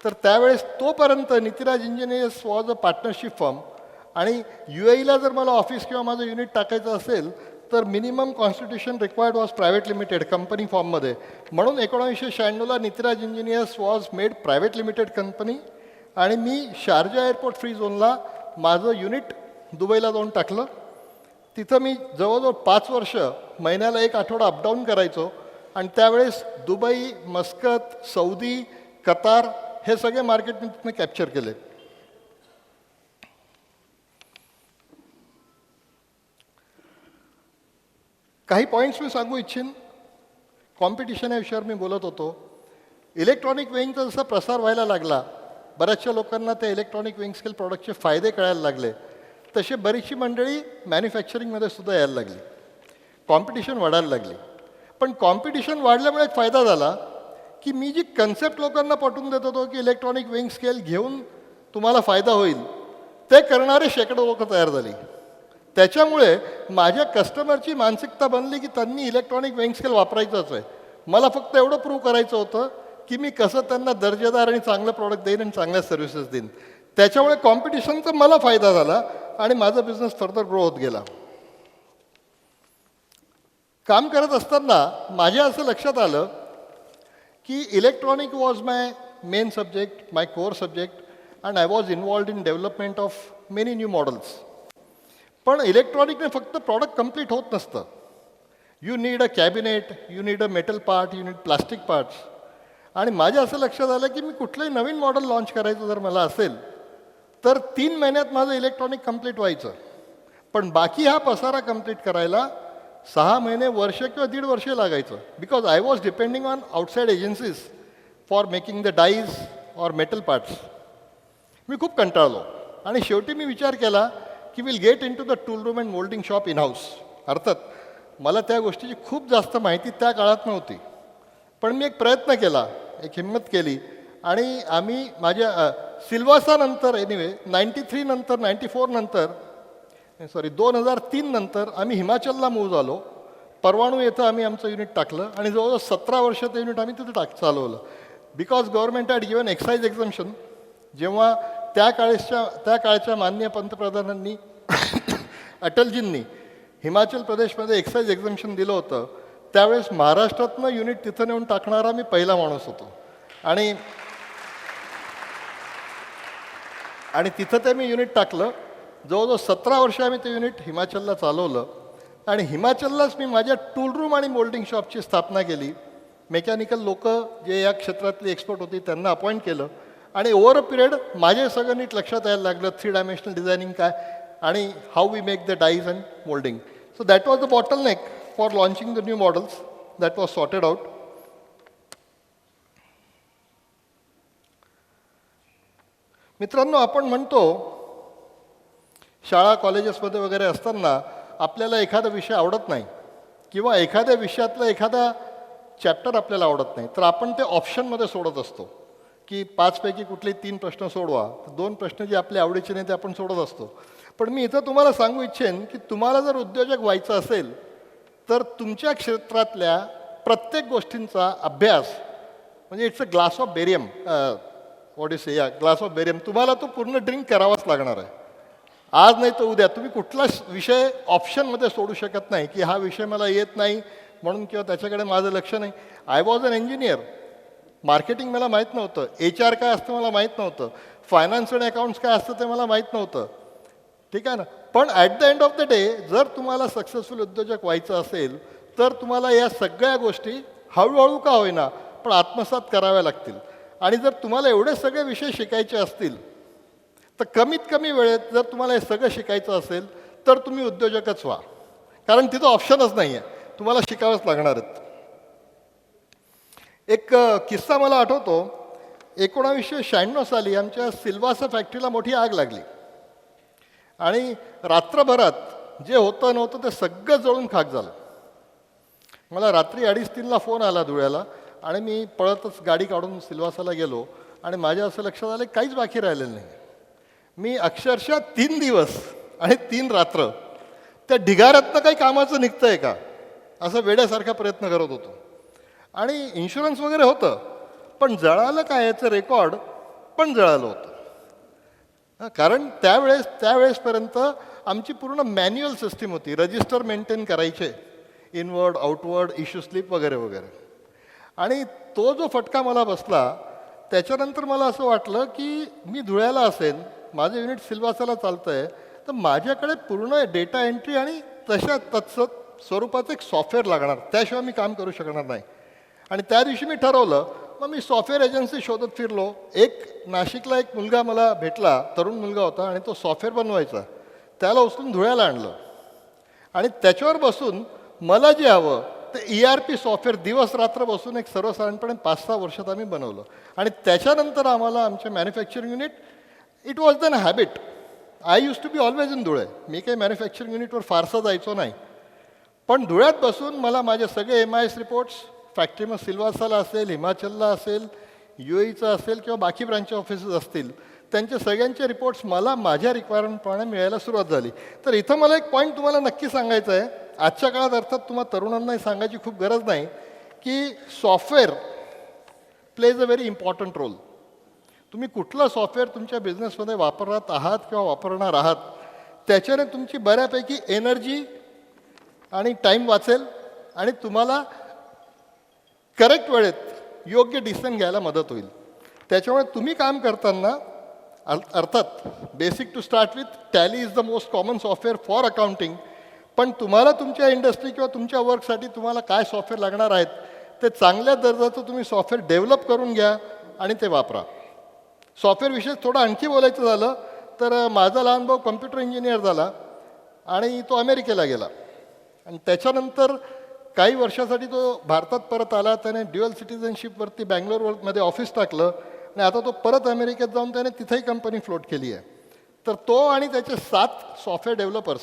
तर त्यावेळेस तोपर्यंत Nitiraj engineers was a partnership firm. आणि UAEला जर मला ऑफिस किंवा माझं युनिट टाकायचं असेल तर minimum constitution required was private limited company फॉर्ममध्ये. म्हणून 1996ला Nitiraj engineers was made private limited company. आणि मी शारजा एअरपोर्ट फ्री झोनला माझं युनिट दुबईला जाऊन टाकलं. तिथं मी जवळजवळ 5 वर्ष महिन्याला 1 आठवडा अपडाऊन करायचो. आणि त्यावेळेस दुबई, मस्कत, सौदी, कतार हे सगळे मार्केट मी तिथनं कॅप्चर केले. काही पॉईंट्स मी सांगू इच्छिन. कॉम्पिटिशन या विषयावर मी बोलत होतो. इलेक्ट्रॉनिक वेइंगचा जसा प्रसार व्हायला लागला, बऱ्याचशा लोकांना त्या इलेक्ट्रॉनिक वेइंग स्केल प्रॉडक्टचे फायदे कळायला लागले, तसे बरीचशी मंडळी मॅन्युफॅक्चरिंगमध्ये सुद्धा यायला लागली. कॉम्पिटिशन वाढायला लागली. पण कॉम्पिटिशन वाढल्यामुळे एक फायदा झाला की मी जी कन्सेप्ट लोकांना पटवून देत होतो की इलेक्ट्रॉनिक वेइंग स्केल घेऊन तुम्हाला फायदा होईल, ते करणारे शेकडो लोक तयार झाली. त्याच्यामुळे माझ्या कस्टमरची मानसिकता बनली की त्यांनी इलेक्ट्रॉनिक वेइंग स्केल वापरायचंच आहे. मला फक्त एवढं प्रूव्ह करायचं होतं की मी कसं त्यांना दर्जेदार आणि चांगलं प्रॉडक्ट देईन आणि चांगल्या सर्व्हिसेस देईन. त्याच्यामुळे कॉम्पिटिशनचा मला फायदा झाला आणि माझा बिझनेस फर्दर ग्रो होत गेला. काम करत असताना माझ्या असं लक्षात आलं की electronic was my main subject, my core subject, and I was involved in development of many new models. पण इलेक्ट्रॉनिकने फक्त प्रॉडक्ट कंप्लीट होत नसतं. You need a cabinet, you need a metal part, you need plastic parts. आणि माझ्या असं लक्षात आलं की मी कुठलंही नवीन मॉडेल लॉन्च करायचं जर मला असेल तर 3 महिन्यात माझं इलेक्ट्रॉनिक कंप्लीट व्हायचं. पण बाकी हा पसारा कंप्लीट करायला 6 महिने, वर्ष किंवा 1.5 वर्षे लागायचं. Because I was depending on outside agencies for making the dies or metal parts. मी खूप कंटाळलो आणि शेवटी मी विचार केला की will get in to the tool room and moulding shop in house. अर्थात मला त्या गोष्टीची खूप जास्त माहिती त्या काळात नव्हती, पण मी एक प्रयत्न केला, एक हिंमत केली आणि आम्ही माझ्या सिल्वासानंतर, एनिवे 93 नंतर, 94 नंतर, 2003 नंतर आम्ही हिमाचलला मूव्ह झालो. परवाणू येथं आम्ही आमचं युनिट टाकलं आणि जवळजवळ 17 वर्ष ते युनिट आम्ही तिथं चालवलं. Because government had given excise exemption. जेव्हा त्या काळच्या माननीय पंतप्रधानांनी अटलजींनी हिमाचल प्रदेशमध्ये एक्साईज एक्झम्पशन दिलं होतं, त्यावेळेस महाराष्ट्रातनं युनिट तिथं नेऊन टाकणारा मी पहिला माणूस होतो. आणि तिथं ते मी युनिट टाकलं. जवळजवळ 17 वर्ष आम्ही ते युनिट हिमाचलला चालवलं आणि हिमाचललाच मी माझ्या टूल रूम आणि मोल्डिंग शॉपची स्थापना केली. मेकॅनिकल लोक जे या क्षेत्रातली एक्सपर्ट होती त्यांना अपॉइंट केलं आणि ओव्हर अ पिरियड माझे सगळं नीट लक्षात यायला लागलं, 3 डायमेन्शनल डिझायनिंग काय आणि how we make the dies and moulding. So that was the bottleneck for launching the new models. That was sorted out. मित्रांनो, आपण म्हणतो शाळा कॉलेजेसमध्ये वगैरे असताना आपल्याला एखादा विषय आवडत नाही किंवा एखाद्या विषयातला एखादा चॅप्टर आपल्याला आवडत नाही, तर आपण ते ऑप्शनमध्ये सोडत असतो की 5 पैकी कुठले 3 प्रश्न सोडवा. 2 प्रश्न जे आपल्या आवडीचे नाही ते आपण सोडत असतो. पण मी इथं तुम्हाला सांगू इच्छेन की तुम्हाला जर उद्योजक व्हायचं असेल तर तुमच्या क्षेत्रातल्या प्रत्येक गोष्टींचा अभ्यास, म्हणजे it's a glass of barium, what is say, या ग्लास ऑफ बेरियम, तुम्हाला तो पूर्ण ड्रिंक करावाच लागणार आहे. आज नाही तर उद्या. तुम्ही कुठलाच विषय ऑप्शनमध्ये सोडू शकत नाही की हा विषय मला येत नाही म्हणून किंवा त्याच्याकडे माझं लक्ष नाही. I was an engineer. Marketing मला माहीत नव्हतं, HR काय असतं मला माहीत नव्हतं, फायनान्स आणि अकाउंट्स काय असतं ते मला माहीत नव्हतं. ठीक आहे ना. पण at the end of the day जर तुम्हाला सक्सेसफुल उद्योजक व्हायचं असेल तर तुम्हाला या सगळ्या गोष्टी हळूहळू का होईना पण आत्मसात कराव्या लागतील. आणि जर तुम्हाला एवढे सगळे विषय शिकायचे असतील तर कमीत कमी वेळेत जर तुम्हाला हे सगळं शिकायचं असेल तर तुम्ही उद्योजकच व्हा. कारण तिथं ऑप्शनच नाही आहे, तुम्हाला शिकावंच लागणार आहेत. एक किस्सा मला आठवतो. 1996 साली आमच्या सिल्वासा फॅक्टरीला मोठी आग लागली आणि रात्रभरात जे होतं नव्हतं ते सगळं जळून खाक झालं. मला रात्री 2:30-3ला फोन आला धुळ्याला आणि मी पळतच गाडी काढून सिल्वासाला गेलो आणि माझ्या असं लक्षात आलं काहीच बाकी राहिलेलं नाही. मी अक्षरशः 3 दिवस आणि 3 रात्र त्या ढिगाऱ्यातनं काही कामाचं निघतं आहे का असं वेड्यासारखा प्रयत्न करत होतो. आणि इन्शुरन्स वगैरे होतं, पण जळालं काय याचं रेकॉर्ड पण जळालं होतं. कारण त्यावेळेसपर्यंत आमची पूर्ण मॅन्युअल सिस्टीम होती. रजिस्टर मेंटेन करायचे, इनवर्ड आउटवर्ड, इश्यू स्लिप वगैरे वगैरे. आणि तो जो फटका मला बसला त्याच्यानंतर मला असं वाटलं की मी धुळ्याला असेल, माझं युनिट सिल्वासाला चालतं आहे, तर माझ्याकडे पूर्ण डेटा एंट्री आणि तत्सत स्वरूपाचं एक सॉफ्टवेअर लागणार, त्याशिवाय मी काम करू शकणार नाही. आणि त्या दिवशी मी ठरवलं, मग मी सॉफ्टवेअर एजन्सी शोधत फिरलो. नाशिकला एक मुलगा मला भेटला, तरुण मुलगा होता आणि तो सॉफ्टवेअर बनवायचा. त्याला उचलून धुळ्याला आणलं आणि त्याच्यावर बसून मला जे हवं ते ERP सॉफ्टवेअर दिवस रात्र बसून एक सर्वसाधारणपणे 5-6 वर्षात आम्ही बनवलं. आणि त्याच्यानंतर आम्हाला आमचे manufacturing unit, it was then habit. I use to be always in Dhule. मी काही मॅन्युफॅक्चरिंग युनिटवर फारसा जायचो नाही, पण धुळ्यात बसून मला माझे सगळे MIS रिपोर्ट्स, फॅक्टरी मग सिल्वासाला असेल, हिमाचलला असेल, UAEचं असेल किंवा बाकी ब्रांच ऑफिसेस असतील, त्यांचे सगळ्यांचे रिपोर्ट्स मला माझ्या रिक्वायरमेंटप्रमाणे मिळायला सुरुवात झाली. तर इथं मला एक पॉईंट तुम्हाला नक्की सांगायचं आहे. आजच्या काळात अर्थात तुम्हाला तरुणांनाही सांगायची खूप गरज नाही की software plays a very important role. तुम्ही कुठलं सॉफ्टवेअर तुमच्या बिझनेसमध्ये वापरत आहात किंवा वापरणार आहात, त्याच्याने तुमची बऱ्यापैकी एनर्जी आणि टाईम वाचेल आणि तुम्हाला करेक्ट वेळेत योग्य डिसिजन घ्यायला मदत होईल. त्याच्यामुळे तुम्ही काम करताना अर्थात basic to start with Tally is the most common software for accounting. पण तुम्हाला तुमच्या इंडस्ट्री किंवा तुमच्या वर्कसाठी तुम्हाला काय सॉफ्टवेअर लागणार आहेत ते चांगल्या दर्जाचं तुम्ही सॉफ्टवेअर डेव्हलप करून घ्या आणि ते वापरा. सॉफ्टवेअरविषयी थोडं आणखी बोलायचं झालं तर माझा लहान भाऊ कम्प्युटर इंजिनियर झाला आणि तो अमेरिकेला गेला आणि त्याच्यानंतर काही वर्षासाठी तो भारतात परत आला. त्याने ड्युअल सिटिझनशिपवरती बँगलोरमध्ये ऑफिस टाकलं आणि आता तो परत अमेरिकेत जाऊन त्याने तिथेही कंपनी फ्लोट केली आहे. तर तो आणि त्याचे 7 सॉफ्टवेअर डेव्हलपर्स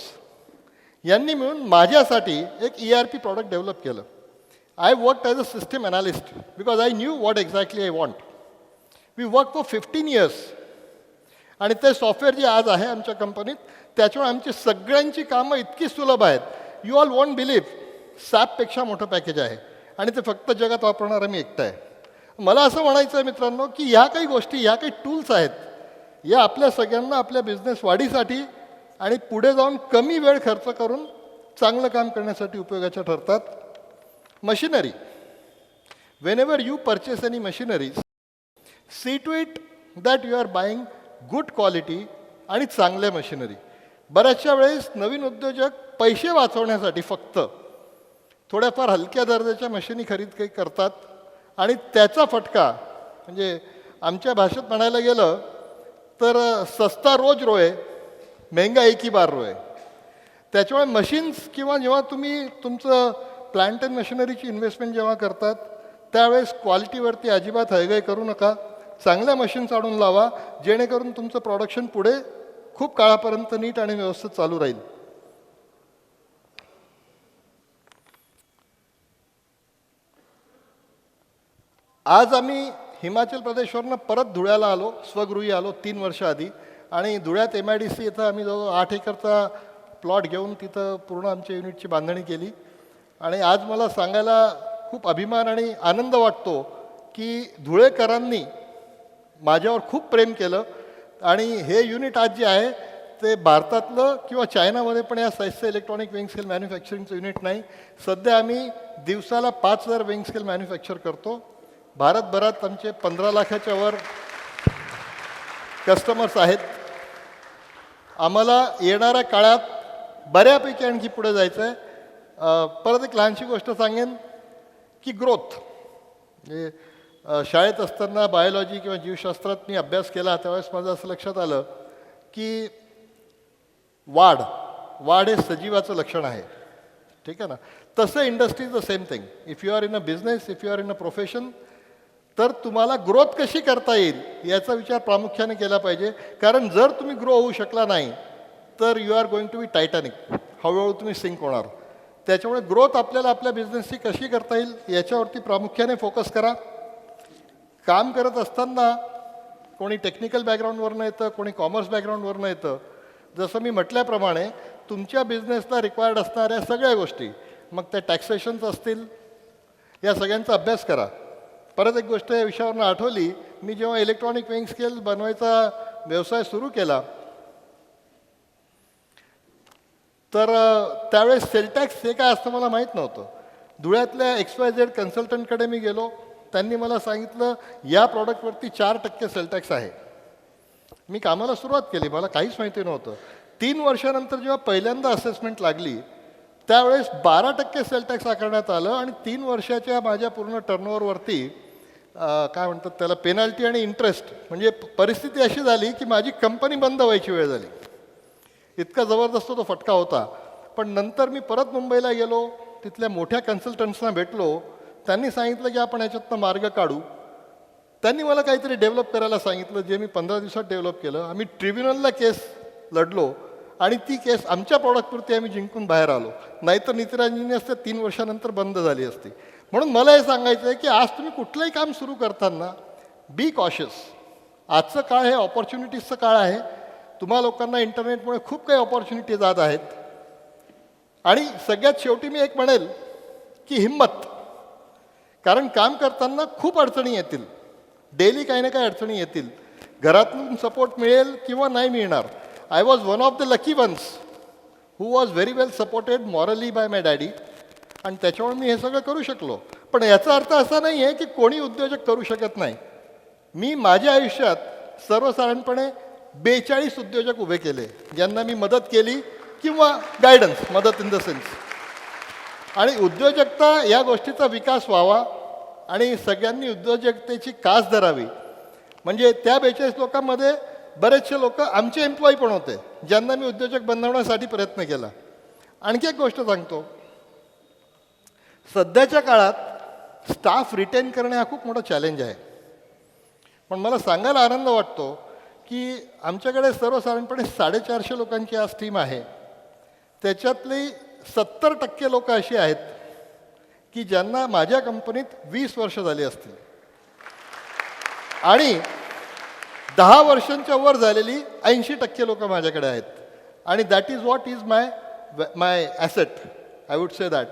यांनी मिळून माझ्यासाठी एक ERP प्रॉडक्ट डेव्हलप केलं. I worked as a system analyst because I knew what exactly I want. We work for 15 years आणि ते सॉफ्टवेअर जे आज आहे आमच्या कंपनीत त्याच्यामुळे आमची सगळ्यांची कामं इतकी सुलभ आहेत. यू ऑल वॉन्ट बिलीव्ह, सॅपपेक्षा मोठं पॅकेज आहे आणि ते फक्त जगात वापरणारा मी एकटा आहे. मला असं म्हणायचं आहे मित्रांनो की ह्या काही गोष्टी, ह्या काही टूल्स आहेत, या आपल्या सगळ्यांना आपल्या बिझनेस वाढीसाठी आणि पुढे जाऊन कमी वेळ खर्च करून चांगलं काम करण्यासाठी उपयोगाच्या ठरतात. Machinery, whenever you purchase any machineries, see to it that you are buying good quality आणि चांगल्या मशिनरी. बऱ्याचशा वेळेस नवीन उद्योजक पैसे वाचवण्यासाठी फक्त थोड्याफार हलक्या दर्जाच्या मशिनी खरेदी करतात आणि त्याचा फटका म्हणजे आमच्या भाषेत म्हणायला गेलं तर सस्ता रोज रोए महंगा एक ही बार रोए. त्याच्यामुळे मशीन्स किंवा जेव्हा तुम्ही तुमचं प्लांट अँड मशिनरीची इन्व्हेस्टमेंट जेव्हा करतात त्यावेळेस क्वालिटीवरती अजिबात हयगय करू नका. चांगल्या मशीन्स आणून लावा जेणेकरून तुमचं प्रोडक्शन पुढे खूप काळापर्यंत नीट आणि व्यवस्थित चालू राहील. आज आम्ही हिमाचल प्रदेशवरनं परत धुळ्याला आलो, स्वगृही आलो 3 वर्ष आधी आणि धुळ्यात MIDC इथं आम्ही जवळ 8 एकरचा प्लॉट घेऊन तिथं पूर्ण आमच्या युनिटची बांधणी केली. आणि आज मला सांगायला खूप अभिमान आणि आनंद वाटतो की धुळेकरांनी माझ्यावर खूप प्रेम केलं आणि हे युनिट आज जे आहे ते भारतातलं किंवा चायनामध्ये पण या साईजचं इलेक्ट्रॉनिक विंग स्केल मॅन्युफॅक्चरिंगचं युनिट नाही. सध्या आम्ही दिवसाला 5,000 विंग स्केल मॅन्युफॅक्चर करतो. भारतभरात आमचे 15 लाखाच्या वर कस्टमर्स आहेत. आम्हाला येणाऱ्या काळात बऱ्यापैकी आणखी पुढे जायचं आहे. परत एक लहानशी गोष्ट सांगेन की ग्रोथ, म्हणजे शाळेत असताना बायोलॉजी किंवा जीवशास्त्रात मी अभ्यास केला त्यावेळेस माझं असं लक्षात आलं की वाढ हे सजीवाचं लक्षण आहे. ठीक आहे ना. तसं industry is the same thing. If you are in a business, if you are in a profession, तर तुम्हाला ग्रोथ कशी करता येईल याचा विचार प्रामुख्याने केला पाहिजे. कारण जर तुम्ही ग्रो होऊ शकला नाही तर you are going to be Titanic, हळूहळू तुम्ही सिंक होणार. त्याच्यामुळे ग्रोथ आपल्याला आपल्या बिझनेसची कशी करता येईल याच्यावरती प्रामुख्याने फोकस करा. काम करत असताना कोणी टेक्निकल बॅकग्राऊंडवरनं येतं, कोणी कॉमर्स बॅकग्राऊंडवरनं येतं. जसं मी म्हटल्याप्रमाणे तुमच्या बिझनेसला रिक्वायर्ड असणाऱ्या सगळ्या गोष्टी, मग त्या टॅक्सेशन्स असतील, या सगळ्यांचा अभ्यास करा. परत एक गोष्ट या विषयावरून आठवली, मी जेव्हा इलेक्ट्रॉनिक विंग स्केल बनवायचा व्यवसाय सुरू केला तर त्यावेळेस सेल टॅक्स हे काय असतं मला माहीत नव्हतं. धुळ्यातल्या XYZ कन्सल्टंटकडे मी गेलो. त्यांनी मला सांगितलं या प्रॉडक्टवरती 4% सेल टॅक्स आहे. मी कामाला सुरुवात केली, मला काहीच माहिती नव्हतं. 3 वर्षानंतर जेव्हा पहिल्यांदा असेसमेंट लागली त्यावेळेस 12% सेल टॅक्स आकारण्यात आलं आणि 3 वर्षाच्या माझ्या पूर्ण टर्नओव्हरवरती काय म्हणतात त्याला पेनल्टी आणि इंटरेस्ट, म्हणजे परिस्थिती अशी झाली की माझी कंपनी बंद व्हायची वेळ झाली. इतका जबरदस्त तो फटका होता. पण नंतर मी परत मुंबईला गेलो, तिथल्या मोठ्या कन्सल्टंट्सना भेटलो. त्यांनी सांगितलं की आपण याच्यातनं मार्ग काढू. त्यांनी मला काहीतरी डेव्हलप करायला सांगितलं जे मी 15 दिवसात डेव्हलप केलं. आम्ही ट्रिब्युनलला केस लढलो आणि ती केस आमच्या प्रॉडक्टवरती आम्ही जिंकून बाहेर आलो. नाहीतर नितिरांजनी असते 3 वर्षानंतर बंद झाली असती. म्हणून मला हे सांगायचं आहे की आज तुम्ही कुठलंही काम सुरू करताना बी कॉशियस. आजचं काळ हे ऑपॉर्च्युनिटीजचं काळ आहे. तुम्हा लोकांना इंटरनेटमुळे खूप काही ऑपॉर्च्युनिटीज आज आहेत. आणि सगळ्यात शेवटी मी एक म्हणेल की हिम्मत, कारण काम करताना खूप अडचणी येतील, डेली काही ना काही अडचणी येतील. घरातून सपोर्ट मिळेल किंवा नाही मिळणार. I was one of the lucky ones who was very well supported morally by my daddy, आणि त्याच्यामुळे मी हे सगळं करू शकलो. पण याचा अर्थ असा नाही आहे की कोणी उद्योजक करू शकत नाही. मी माझ्या आयुष्यात सर्वसाधारणपणे 42 उद्योजक उभे केले, ज्यांना मी मदत केली किंवा गायडन्स, मदत इन द सेन्स. आणि उद्योजकता या गोष्टीचा विकास व्हावा आणि सगळ्यांनी उद्योजकतेची कास धरावी. म्हणजे त्या 42 लोकांमध्ये बरेचसे लोक आमचे एम्प्लॉई पण होते, ज्यांना मी उद्योजक बनवण्यासाठी प्रयत्न केला. आणखी एक गोष्ट सांगतो, सध्याच्या काळात स्टाफ रिटेन करणे हा खूप मोठा चॅलेंज आहे. पण मला सांगायला आनंद वाटतो की आमच्याकडे सर्वसाधारणपणे 450 लोकांची आज टीम आहे. त्याच्यातली 70% लोक अशी आहेत की ज्यांना माझ्या कंपनीत 20 वर्ष झाली असतील, आणि 10 वर्षांच्या वर झालेली 80% लोक माझ्याकडे आहेत. आणि that is what is my asset, I would say that.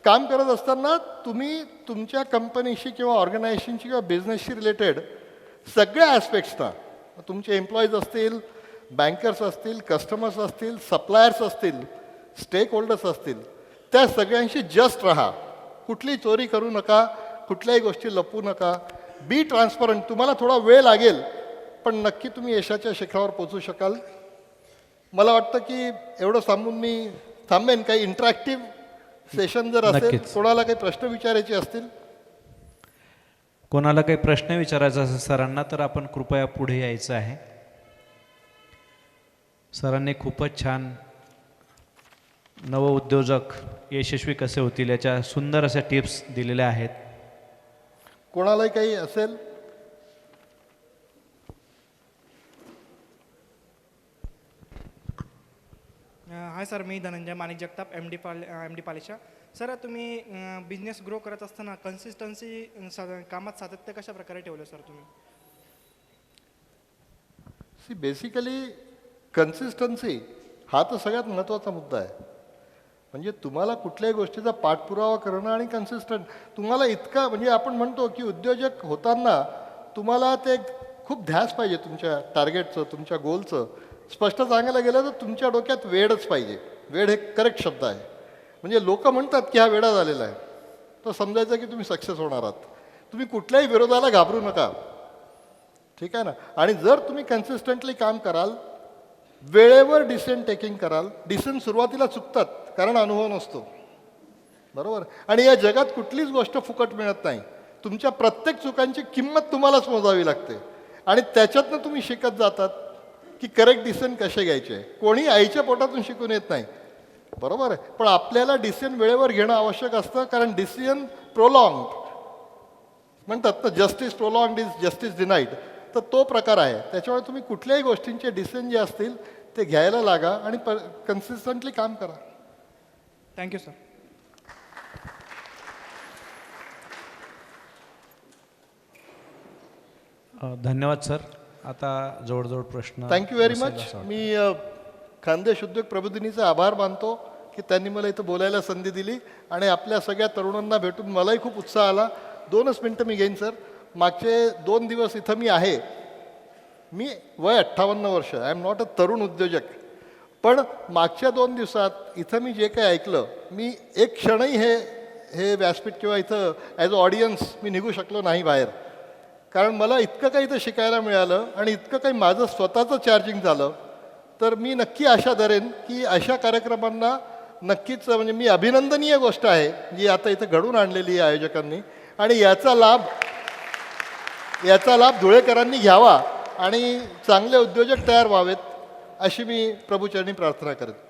काम करत असताना तुम्ही तुमच्या कंपनीशी किंवा ऑर्गनायझेशनशी किंवा बिझनेसशी रिलेटेड सगळ्या ॲस्पेक्ट्सना, तुमचे एम्प्लॉईज असतील, बँकर्स असतील, कस्टमर्स असतील, सप्लायर्स असतील, स्टेक होल्डर्स असतील, त्या सगळ्यांशी जस्ट राहा. कुठली चोरी करू नका, कुठल्याही गोष्टी लपवू नका. बी ट्रान्सपरंट. तुम्हाला थोडा वेळ लागेल, पण नक्की तुम्ही यशाच्या शिखरावर पोचू शकाल. मला वाटतं की एवढं सांगून मी थांबेन. काही इंटरॅक्टिव्ह सेशन जर असेल, नक्कीच. कोणाला काही प्रश्न विचारायचे असतील. कोणाला काही प्रश्न विचारायचा असेल सरांना तर आपण कृपया पुढे यायचं आहे. सरांनी खूपच छान नवउद्योजक यशस्वी कसे होतील याच्या सुंदर अशा टिप्स दिलेल्या आहेत. कोणालाही काही असेल. हाय सर, मी धनंजय माणिक जगताप, एम डी पालिशा. सर, तुम्ही बिझनेस ग्रो करत असताना कन्सिस्टन्सी कामात सातत्य कशा प्रकारे ठेवलं सर तुम्ही? बेसिकली कन्सिस्टन्सी हा तर सगळ्यात महत्त्वाचा मुद्दा आहे. म्हणजे तुम्हाला कुठल्याही गोष्टीचा पाठपुरावा करणं आणि कन्सिस्टंट. तुम्हाला इतका, म्हणजे आपण म्हणतो की उद्योजक होताना तुम्हाला ते खूप ध्यास पाहिजे तुमच्या टार्गेटचं, तुमच्या गोलचं. स्पष्ट सांगायला गेलं तर तुमच्या डोक्यात वेळच पाहिजे. वेळ हे करेक्ट शब्द आहे. म्हणजे लोक म्हणतात की हा वेडा झालेला आहे, तर समजायचं की तुम्ही सक्सेस होणार आहात. तुम्ही कुठल्याही विरोधाला घाबरू नका, ठीक आहे ना. आणि जर तुम्ही कन्सिस्टंटली काम कराल, वेळेवर डिसिजन टेकिंग कराल. डिसिजन सुरुवातीला चुकतात कारण अनुभव नसतो, बरोबर. आणि या जगात कुठलीच गोष्ट फुकट मिळत नाही. तुमच्या प्रत्येक चुकांची किंमत तुम्हालाच मोजावी लागते, आणि त्याच्यातनं तुम्ही शिकत जातात की करेक्ट डिसिजन कसे घ्यायचे. कोणी आईच्या पोटातून शिकून येत नाही, बरोबर आहे. पण आपल्याला डिसिजन वेळेवर घेणं आवश्यक असतं, कारण डिसिजन प्रोलॉंग म्हणतात ना, justice prolong is justice denied. तर तो प्रकार आहे. त्याच्यामुळे तुम्ही कुठल्याही गोष्टींचे डिसिजन जे असतील ते घ्यायला लागा आणि कन्सिस्टंटली काम करा. Thank you sir. धन्यवाद सर. आता जवळजवळ प्रश्न. थँक्यू व्हेरी नसेल मच. असं वाटतं. मी खानदेश उद्योग प्रबोधिनीचा आभार मानतो की त्यांनी मला इथं बोलायला संधी दिली, आणि आपल्या सगळ्या तरुणांना भेटून मलाही खूप उत्साह आला. 2च मिनटं मी घेईन सर. मागचे 2 दिवस इथं मी आहे. मी वय 58 वर्ष, आय एम नॉट अ तरुण उद्योजक. पण मागच्या 2 दिवसात इथं मी जे काही ऐकलं, मी एक क्षणही हे व्यासपीठ किंवा इथं ॲज अ ऑडियन्स मी निघू शकलो नाही बाहेर. कारण मला इतकं काही इथं शिकायला मिळालं आणि इतकं काही माझं स्वतःचं चार्जिंग झालं. तर मी नक्की आशा धरेन की अशा कार्यक्रमांना नक्कीच, म्हणजे मी अभिनंदनीय गोष्ट आहे जी आता इथं घडवून आणलेली आहे आयोजकांनी, आणि याचा लाभ धुळेकरांनी घ्यावा आणि चांगले उद्योजक तयार व्हावेत, अशी मी प्रभूचरणी प्रार्थना करतो.